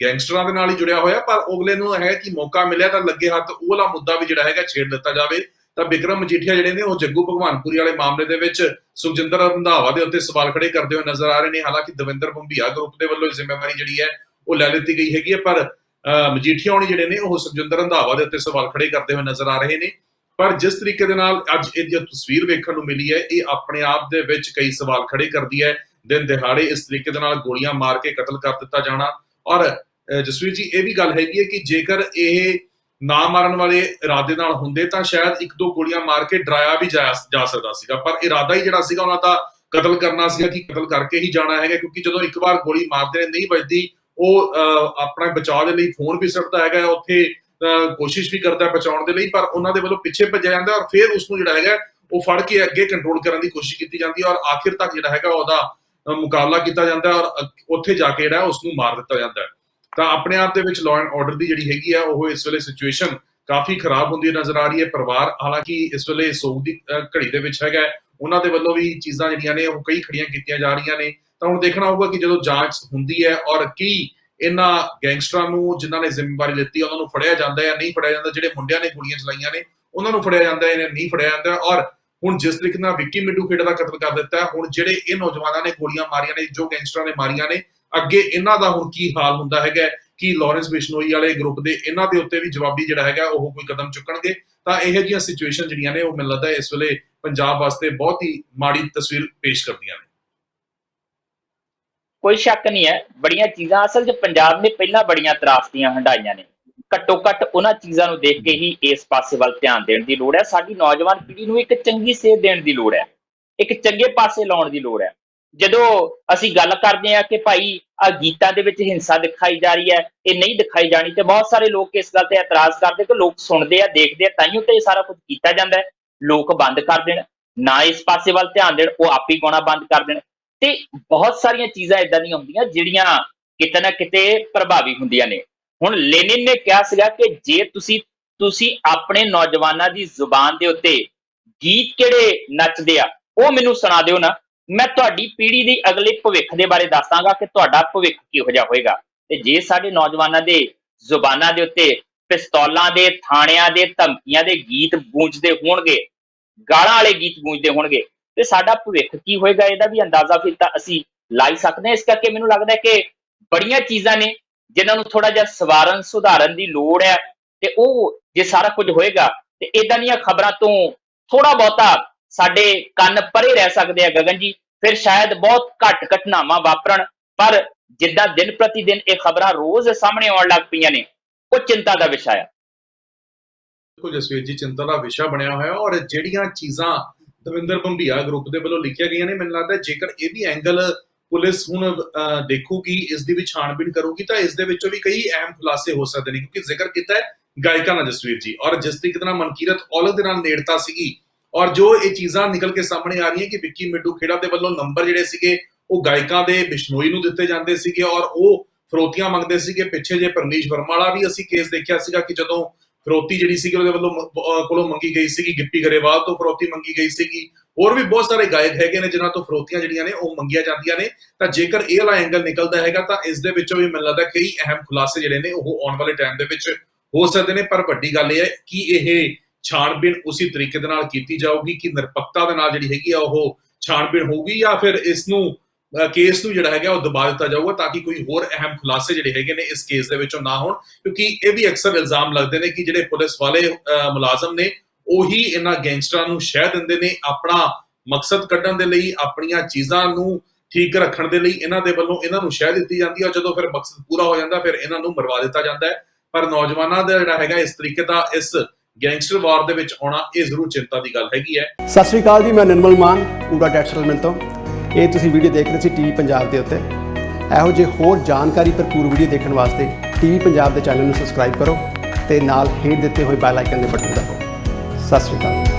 ਗੈਂਗਸਟਰਾਂ ਦੇ ਨਾਲ ਹੀ ਜੁੜਿਆ ਹੋਇਆ, ਪਰ ਅਗਲੇ ਨੂੰ ਹੈ ਕਿ ਮੌਕਾ ਮਿਲਿਆ ਤਾਂ ਲੱਗੇ ਹੱਥ ਉਹ ਵਾਲਾ ਮੁੱਦਾ ਵੀ ਜਿਹੜਾ ਹੈਗਾ ਛੇੜ ਦਿੱਤਾ ਜਾਵੇ। ਤਾਂ ਬਿਕਰਮ ਮਜੀਠੀਆ ਜਿਹੜੇ ਨੇ ਉਹ ਜੱਗੂ ਭਗਵਾਨਪੁਰੀ ਵਾਲੇ ਮਾਮਲੇ ਦੇ ਵਿੱਚ ਸੁਖਜਿੰਦਰ ਰੰਧਾਵਾ ਦੇ ਉੱਤੇ ਸਵਾਲ ਖੜੇ ਕਰਦੇ ਹੋਏ ਨਜ਼ਰ ਆ ਰਹੇ ਨੇ। ਹਾਲਾਂਕਿ ਦਵਿੰਦਰ ਬੰਬੀਆ ਗਰੁੱਪ ਦੇ ਵੱਲੋਂ ਜ਼ਿੰਮੇਵਾਰੀ ਜਿਹੜੀ ਹੈ ਉਹ ਲੈ ਲਿੱਤੀ ਗਈ ਹੈਗੀ ਹੈ, ਪਰ ਮਜੀਠੀਆ ਹੋਣੀ ਜਿਹੜੇ ਨੇ ਉਹ ਸੁਖਜਿੰਦਰ ਰੰਧਾਵਾ ਦੇ ਉੱਤੇ ਸਵਾਲ ਖੜੇ ਕਰਦੇ ਹੋਏ ਨਜ਼ਰ ਆ ਰਹੇ ਨੇ। ਪਰ ਜਿਸ ਤਰੀਕੇ ਦੇ ਨਾਲ ਅੱਜ ਇਹ ਜੋ ਤਸਵੀਰ ਵੇਖਣ ਨੂੰ ਮਿਲੀ ਹੈ, ਇਹ ਆਪਣੇ ਆਪ ਦੇ ਵਿੱਚ ਕਈ ਸਵਾਲ ਖੜੇ ਕਰਦੀ ਹੈ। ਦਿਨ ਦਿਹਾੜੇ ਇਸ ਤਰੀਕੇ ਦੇ ਨਾਲ ਗੋਲੀਆਂ ਮਾਰ ਕੇ ਕਤਲ ਕਰ ਦਿੱਤਾ ਜਾਣਾ। ਔਰ ਜਸਵੀਰ ਜੀ, ਇਹ ਵੀ ਗੱਲ ਹੈਗੀ ਹੈ ਕਿ ਜੇਕਰ ਇਹ ਨਾ ਮਾਰਨ ਵਾਲੇ ਇਰਾਦੇ ਨਾਲ ਹੁੰਦੇ ਤਾਂ ਸ਼ਾਇਦ ਇੱਕ ਦੋ ਗੋਲੀਆਂ ਮਾਰ ਕੇ ਡਰਾਇਆ ਵੀ ਜਾ ਸਕਦਾ ਸੀਗਾ, ਪਰ ਇਰਾਦਾ ਹੀ ਜਿਹੜਾ ਸੀਗਾ ਉਹਨਾਂ ਦਾ ਕਤਲ ਕਰਨਾ ਸੀਗਾ ਕਿ ਕਤਲ ਕਰਕੇ ਹੀ ਜਾਣਾ ਹੈਗਾ। ਕਿਉਂਕਿ ਜਦੋਂ ਇੱਕ ਵਾਰ ਗੋਲੀ ਮਾਰਦੇ ਨੇ ਨਹੀਂ ਵੱਜਦੀ, ਉਹ ਆਪਣੇ ਬਚਾਅ ਦੇ ਲਈ ਫੋਨ ਵੀ ਸੁੱਟਦਾ ਹੈਗਾ, ਉੱਥੇ ਕੋਸ਼ਿਸ਼ ਵੀ ਕਰਦਾ ਬਚਾਉਣ ਦੇ ਲਈ, ਪਰ ਉਹਨਾਂ ਦੇ ਵੱਲੋਂ ਪਿੱਛੇ ਭੱਜਿਆ ਜਾਂਦਾ ਔਰ ਫਿਰ ਉਸਨੂੰ ਜਿਹੜਾ ਹੈਗਾ ਉਹ ਫੜ ਕੇ ਅੱਗੇ ਕੰਟਰੋਲ ਕਰਨ ਦੀ ਕੋਸ਼ਿਸ਼ ਕੀਤੀ ਜਾਂਦੀ ਹੈ ਔਰ ਆਖਿਰ ਤੱਕ ਜਿਹੜਾ ਹੈਗਾ ਉਹਦਾ ਮੁਕਾਬਲਾ ਕੀਤਾ ਜਾਂਦਾ ਔਰ ਉੱਥੇ ਜਾ ਕੇ ਜਿਹੜਾ ਉਸਨੂੰ ਮਾਰ ਦਿੱਤਾ ਜਾਂਦਾ। ਤਾਂ ਆਪਣੇ ਆਪ ਦੇ ਵਿੱਚ ਲਾਅ ਐਂਡ ਆਰਡਰ ਦੀ ਜਿਹੜੀ ਹੈਗੀ ਆ ਉਹ ਇਸ ਵੇਲੇ ਸਿਚੁਏਸ਼ਨ ਕਾਫੀ ਖਰਾਬ ਹੁੰਦੀ ਨਜ਼ਰ ਆ ਰਹੀ ਹੈ। ਪਰਿਵਾਰ ਹਾਲਾਂਕਿ ਇਸ ਵੇਲੇ ਸੋਗ ਦੀ ਘੜੀ ਦੇ ਵਿੱਚ ਹੈਗਾ, ਉਹਨਾਂ ਦੇ ਵੱਲੋਂ ਵੀ ਚੀਜ਼ਾਂ ਜਿਹੜੀਆਂ ਨੇ ਉਹ ਕਈ ਖੜੀਆਂ ਕੀਤੀਆਂ ਜਾ ਰਹੀਆਂ ਨੇ। ਤਾਂ ਹੁਣ ਦੇਖਣਾ ਹੋਊਗਾ ਕਿ ਜਦੋਂ ਜਾਂਚ ਹੁੰਦੀ ਹੈ ਔਰ ਕੀ ਇਹਨਾਂ ਗੈਂਗਸਟਰਾਂ ਨੂੰ ਜਿਨ੍ਹਾਂ ਨੇ ਜ਼ਿੰਮੇਵਾਰੀ ਲਿੱਤੀ ਉਹਨਾਂ ਨੂੰ ਫੜਿਆ ਜਾਂਦਾ ਜਾਂ ਨਹੀਂ ਫੜਿਆ ਜਾਂਦਾ। ਜਿਹੜੇ ਮੁੰਡਿਆਂ ਨੇ ਗੋਲੀਆਂ ਚਲਾਈਆਂ ਨੇ ਉਹਨਾਂ ਨੂੰ ਫੜਿਆ ਜਾਂਦਾ ਜਾਂ ਨਹੀਂ ਫੜਿਆ ਜਾਂਦਾ। ਔਰ ਹੁਣ ਜਿਸ ਤਰੀਕੇ ਨਾਲ ਵਿੱਕੀ ਮਿੱਡੂ ਖੇੜਾ ਦਾ ਕਤਲ ਕਰ ਦਿੱਤਾ, ਹੁਣ ਜਿਹੜੇ ਇਹ ਨੌਜਵਾਨਾਂ ਨੇ ਗੋਲੀਆਂ ਮਾਰੀਆਂ ਨੇ, ਜੋ ਗੈਂਗਸਟਰਾਂ ਨੇ ਮਾਰੀਆਂ ਨੇ, ਅੱਗੇ ਇਹਨਾਂ ਦਾ ਹੁਣ ਕੀ ਹਾਲ ਹੁੰਦਾ ਹੈਗਾ ਕਿ ਲਾਰੈਂਸ ਬਿਸ਼ਨੋਈ ਵਾਲੇ ਗਰੁੱਪ ਦੇ ਇਹਨਾਂ ਦੇ ਉੱਤੇ ਵੀ ਜਵਾਬੀ ਜਿਹੜਾ ਹੈਗਾ ਉਹ ਕੋਈ ਕਦਮ ਚੁੱਕਣਗੇ। ਤਾਂ ਇਹੋ ਜਿਹੀਆਂ ਸਿਚੁਏਸ਼ਨ ਜਿਹੜੀਆਂ ਨੇ ਉਹ ਮੈਨੂੰ ਲੱਗਦਾ ਇਸ ਵੇਲੇ ਪੰਜਾਬ ਵਾਸਤੇ ਬਹੁਤ ਹੀ ਮਾੜੀ ਤਸਵੀਰ ਪੇਸ਼ ਕਰਦੀਆਂ ਨੇ। ਕੋਈ ਸ਼ੱਕ ਨਹੀਂ ਹੈ, ਬੜੀਆਂ ਚੀਜ਼ਾਂ ਅਸਲ 'ਚ ਪੰਜਾਬ ਨੇ ਪਹਿਲਾਂ ਬੜੀਆਂ ਤਰਾਸਦੀਆਂ ਹੰਢਾਈਆਂ ਨੇ। ਘੱਟੋ ਘੱਟ ਉਹਨਾਂ ਚੀਜ਼ਾਂ ਨੂੰ ਦੇਖ ਕੇ ਹੀ ਇਸ ਪਾਸੇ ਵੱਲ ਧਿਆਨ ਦੇਣ ਦੀ ਲੋੜ ਹੈ। ਸਾਡੀ ਨੌਜਵਾਨ ਪੀੜ੍ਹੀ ਨੂੰ ਇੱਕ ਚੰਗੀ ਸੇਧ ਦੇਣ ਦੀ ਲੋੜ ਹੈ, ਇੱਕ ਚੰਗੇ ਪਾਸੇ ਲਾਉਣ ਦੀ ਲੋੜ ਹੈ। ਜਦੋਂ ਅਸੀਂ ਗੱਲ ਕਰਦੇ ਹਾਂ ਕਿ ਭਾਈ ਆ ਗੀਤਾਂ ਦੇ ਵਿੱਚ ਹਿੰਸਾ ਦਿਖਾਈ ਜਾ ਰਹੀ ਹੈ, ਇਹ ਨਹੀਂ ਦਿਖਾਈ ਜਾਣੀ, ਤੇ ਬਹੁਤ ਸਾਰੇ ਲੋਕ ਇਸ ਗੱਲ ਤੇ ਇਤਰਾਜ਼ ਕਰਦੇ ਕਿ ਲੋਕ ਸੁਣਦੇ ਆ, ਦੇਖਦੇ ਆ, ਤਾਈਓ ਤੇ ਇਹ ਸਾਰਾ ਕੁਝ ਕੀਤਾ ਜਾਂਦਾ ਹੈ। ਲੋਕ ਬੰਦ ਕਰ ਦੇਣ, ਨਾ ਇਸ ਪਾਸੇ ਵੱਲ ਧਿਆਨ ਦੇਣ, ਉਹ ਆਪ ਹੀ ਗਾਉਣਾ ਬੰਦ ਕਰ ਦੇਣ। ਤੇ ਬਹੁਤ ਸਾਰੀਆਂ ਚੀਜ਼ਾਂ ਏਦਾਂ ਦੀਆਂ ਹੁੰਦੀਆਂ ਜਿਹੜੀਆਂ ਕਿਤੇ ਨਾ ਕਿਤੇ ਪ੍ਰਭਾਵੀ ਹੁੰਦੀਆਂ ਨੇ। ਹੁਣ ਲੈਨਿਨ ਨੇ ਕਿਹਾ ਸੀਗਾ ਕਿ ਜੇ ਤੁਸੀਂ ਆਪਣੇ ਨੌਜਵਾਨਾਂ ਦੀ ਜ਼ੁਬਾਨ ਦੇ ਉੱਤੇ ਗੀਤ ਕਿਹੜੇ ਨੱਚਦੇ ਆ ਉਹ ਮੈਨੂੰ ਸੁਣਾ ਦਿਓ ਨਾ, ਮੈਂ ਤੁਹਾਡੀ ਪੀੜ੍ਹੀ ਦੀ ਅਗਲੇ ਭਵਿੱਖ ਦੇ ਬਾਰੇ ਦੱਸਾਂਗਾ ਕਿ ਤੁਹਾਡਾ ਭਵਿੱਖ ਕਿਹੋ ਜਿਹਾ ਹੋਏਗਾ। ਤੇ ਜੇ ਸਾਡੇ ਨੌਜਵਾਨਾਂ ਦੇ ਜ਼ੁਬਾਨਾਂ ਦੇ ਉੱਤੇ ਪਿਸਤੌਲਾਂ ਦੇ, ਥਾਣਿਆਂ ਦੇ, ਧਮਕੀਆਂ ਦੇ ਗੀਤ ਗੂੰਜਦੇ ਹੋਣਗੇ, ਗਾਲਾਂ ਵਾਲੇ ਗੀਤ ਗੂੰਜਦੇ ਹੋਣਗੇ, ਤੇ ਸਾਡਾ ਭਵਿੱਖ ਕੀ ਹੋਏਗਾ ਇਹਦਾ ਵੀ ਅੰਦਾਜ਼ਾ ਫਿਰ ਤਾਂ ਅਸੀਂ ਲਾ ਹੀ ਸਕਦੇ ਹਾਂ। ਇਸ ਕਰਕੇ ਮੈਨੂੰ ਲੱਗਦਾ ਕਿ ਬੜੀਆਂ ਚੀਜ਼ਾਂ ਨੇ ਜਿਨ੍ਹਾਂ ਨੂੰ ਥੋੜਾ ਜਿਹਾ ਸਵਾਰਨ ਸੁਧਾਰਨ ਦੀ ਲੋੜ ਹੈ, ਤੇ ਉਹ ਜੇ ਸਾਰਾ ਕੁਝ ਹੋਏਗਾ ਤੇ ਇਦਾਂ ਦੀਆਂ ਖਬਰਾਂ ਤੋਂ ਥੋੜਾ ਬਹੁਤਾ ਸਾਡੇ ਕੰਨ ਪਰੇ ਰਹਿ ਸਕਦੇ ਆ ਗਗਨ ਜੀ। ਫਿਰ ਸ਼ਾਇਦ ਬਹੁਤ ਘੱਟ ਘਟਨਾਵਾਂ ਵਾਪਰਨ, ਪਰ ਜਿੱਦਾਂ ਦਿਨ ਪ੍ਰਤੀ ਦਿਨ ਇਹ ਖਬਰਾਂ ਰੋਜ਼ ਸਾਹਮਣੇ ਆਉਣ ਲੱਗ ਪਈਆਂ ਨੇ, ਉਹ ਚਿੰਤਾ ਦਾ ਵਿਸ਼ਾ ਹੈ। ਬਿਲਕੁਲ ਜਸਵੀਰ ਜੀ, ਚਿੰਤਾ ਦਾ ਵਿਸ਼ਾ ਬਣਿਆ ਹੋਇਆ। ਔਰ ਜਿਹੜੀਆਂ ਚੀਜ਼ਾਂ ਦਵਿੰਦਰ ਬੰਬੀਆ ਗਰੁੱਪ ਦੇ ਵੱਲੋਂ ਲਿਖੀਆਂ ਗਈਆਂ ਨੇ, ਮੈਨੂੰ ਲੱਗਦਾ ਜੇਕਰ ਇਹ ਵੀ ਐਂਗਲ ਪੁਲਿਸ ਹੁਣ ਦੇਖੂਗੀ, ਇਸ ਦੀ ਵੀ ਛਾਣਬੀਣ ਕਰੂਗੀ, ਤਾਂ ਇਸ ਦੇ ਵਿੱਚੋਂ ਵੀ ਕਈ ਅਹਿਮ ਖੁਲਾਸੇ ਹੋ ਸਕਦੇ ਨੇ। ਕਿਉਂਕਿ ਜ਼ਿਕਰ ਕੀਤਾ ਹੈ ਗਾਇਕਾਂ ਦਾ ਜਸਵੀਰ ਜੀ, ਔਰ ਜਿਸ ਤਰੀਕੇ ਨਾਲ ਮਨਕੀਰਤ ਔਲਖ ਦੇ ਨਾਲ ਨੇੜਤਾ ਸੀਗੀ, ਔਰ ਜੋ ਇਹ ਚੀਜ਼ਾਂ ਨਿਕਲ ਕੇ ਸਾਹਮਣੇ ਆ ਰਹੀਆਂ ਕਿ ਵਿੱਕੀ ਮਿੱਡੂ ਖੇੜਾ ਦੇ ਵੱਲੋਂ ਨੰਬਰ ਜਿਹੜੇ ਸੀਗੇ ਉਹ ਗਾਇਕਾਂ ਦੇ ਬਿਸ਼ਨੋਈ ਨੂੰ ਦਿੱਤੇ ਜਾਂਦੇ ਸੀਗੇ, ਔਰ ਉਹ ਫਰੋਤੀਆਂ ਮੰਗਦੇ ਸੀਗੇ। ਪਿੱਛੇ ਜੇ ਪਰਨੀਸ਼ ਵਰਮਾ ਵਾਲਾ ਵੀ ਅਸੀਂ ਕੇਸ ਦੇਖਿਆ ਸੀਗਾ ਕਿ ਜਦੋਂ ਫਰੋਤੀ ਜਿਹੜੀ ਸੀਗੀ ਉਹਦੇ ਵੱਲੋਂ ਕੋਲੋਂ ਮੰਗੀ ਗਈ ਸੀਗੀ, ਗਿੱਪੀ ਗਰੇਵਾਲ ਤੋਂ ਫਰੋਤੀ ਮੰਗੀ ਗਈ ਸੀਗੀ। ਹੋਰ ਵੀ ਬਹੁਤ ਸਾਰੇ ਗਾਇਕ ਹੈਗੇ ਨੇ ਜਿਨ੍ਹਾਂ ਤੋਂ ਫਰੋਤੀਆਂ ਜਿਹੜੀਆਂ ਨੇ ਉਹ ਮੰਗੀਆਂ ਜਾਂਦੀਆਂ ਨੇ। ਤਾਂ ਜੇਕਰ ਇਹ ਵਾਲਾ ਐਂਗਲ ਨਿਕਲਦਾ ਹੈਗਾ ਤਾਂ ਇਸ ਦੇ ਵਿੱਚੋਂ ਵੀ ਮੈਨੂੰ ਲੱਗਦਾ ਕਈ ਅਹਿਮ ਖੁਲਾਸੇ ਜਿਹੜੇ ਨੇ ਉਹ ਆਉਣ ਵਾਲੇ ਟਾਈਮ ਦੇ ਵਿੱਚ ਹੋ ਸਕਦੇ ਨੇ। ਪਰ ਵੱਡੀ ਗੱਲ ਇਹ ਹੈ ਕਿ ਇਹ ਛਾਣਬੀਣ ਉਸੇ ਤਰੀਕੇ ਦੇ ਨਾਲ ਕੀਤੀ ਜਾਊਗੀ ਕਿ ਨਿਰਪੱਖਤਾ ਦੇ ਨਾਲ ਜਿਹੜੀ ਹੈਗੀ ਆ ਉਹ ਛਾਣਬੀਣ ਹੋਊਗੀ, ਜਾਂ ਫਿਰ ਇਸ ਨੂੰ ਕੇਸ ਨੂੰ ਜਿਹੜਾ ਹੈਗਾ ਉਹ ਦਬਾ ਦਿੱਤਾ ਜਾਊਗਾ ਤਾਂ ਕਿ ਕੋਈ ਹੋਰ ਅਹਿਮ ਖੁਲਾਸੇ ਜਿਹੜੇ ਹੈਗੇ ਨੇ ਇਸ ਕੇਸ ਦੇ ਵਿੱਚੋਂ ਨਾ ਹੋਣ। ਕਿਉਂਕਿ ਇਹ ਵੀ ਅਕਸਰ ਇਲਜ਼ਾਮ ਲੱਗਦੇ ਨੇ ਕਿ ਜਿਹੜੇ ਪੁਲਿਸ ਵਾਲੇ ਮੁਲਾਜ਼ਮ ਨੇ ਉਹੀ ਇਹਨਾਂ ਗੈਂਗਸਟਰਾਂ ਨੂੰ ਸ਼ਹਿ ਦਿੰਦੇ ਨੇ ਆਪਣਾ ਮਕਸਦ ਕੱਢਣ ਦੇ ਲਈ, ਆਪਣੀਆਂ ਚੀਜ਼ਾਂ ਨੂੰ ਠੀਕ ਰੱਖਣ ਦੇ ਲਈ ਇਹਨਾਂ ਦੇ ਵੱਲੋਂ ਇਹਨਾਂ ਨੂੰ ਸ਼ਹਿ ਦਿੱਤੀ ਜਾਂਦੀ ਹੈ। ਜਦੋਂ ਫਿਰ ਮਕਸਦ ਪੂਰਾ ਹੋ ਜਾਂਦਾ ਫਿਰ ਇਹਨਾਂ ਨੂੰ ਮਰਵਾ ਦਿੱਤਾ ਜਾਂਦਾ ਹੈ। ਪਰ ਨੌਜਵਾਨਾਂ ਦਾ ਜਿਹੜਾ ਹੈਗਾ ਇਸ ਤਰੀਕੇ ਦਾ ਇਸ ਗੈਂਗਸਟਰ ਵਾਰ ਦੇ ਵਿੱਚ ਆਉਣਾ ਇਹ ਜ਼ਰੂਰ ਚਿੰਤਾ ਦੀ ਗੱਲ ਹੈਗੀ ਹੈ। ਸਤਿ ਸ਼੍ਰੀ ਅਕਾਲ ਜੀ, ਮੈਂ ਨਿਰਮਲ ਮਾਨ ਪੂਰਾ ਡੈਟ ਸੈਟਲਮੈਂਟ ਤੋਂ। ਇਹ ਤੁਸੀਂ ਵੀਡੀਓ ਦੇਖ ਰਹੇ ਸੀ ਟੀਵੀ ਪੰਜਾਬ ਦੇ ਉੱਤੇ। ਇਹੋ ਜਿਹੇ ਹੋਰ ਜਾਣਕਾਰੀ ਭਰਪੂਰ ਵੀਡੀਓ ਦੇਖਣ ਵਾਸਤੇ ਟੀਵੀ ਪੰਜਾਬ ਦੇ ਚੈਨਲ ਨੂੰ ਸਬਸਕ੍ਰਾਈਬ ਕਰੋ ਤੇ ਨਾਲ ਹੇਠ ਦਿੱਤੇ ਹੋਏ ਬੈਲ ਆਈਕਨ ਦੇ ਬਟਨ ਦਬਾਓ। ਸਤਿ ਸ਼੍ਰੀ ਅਕਾਲ।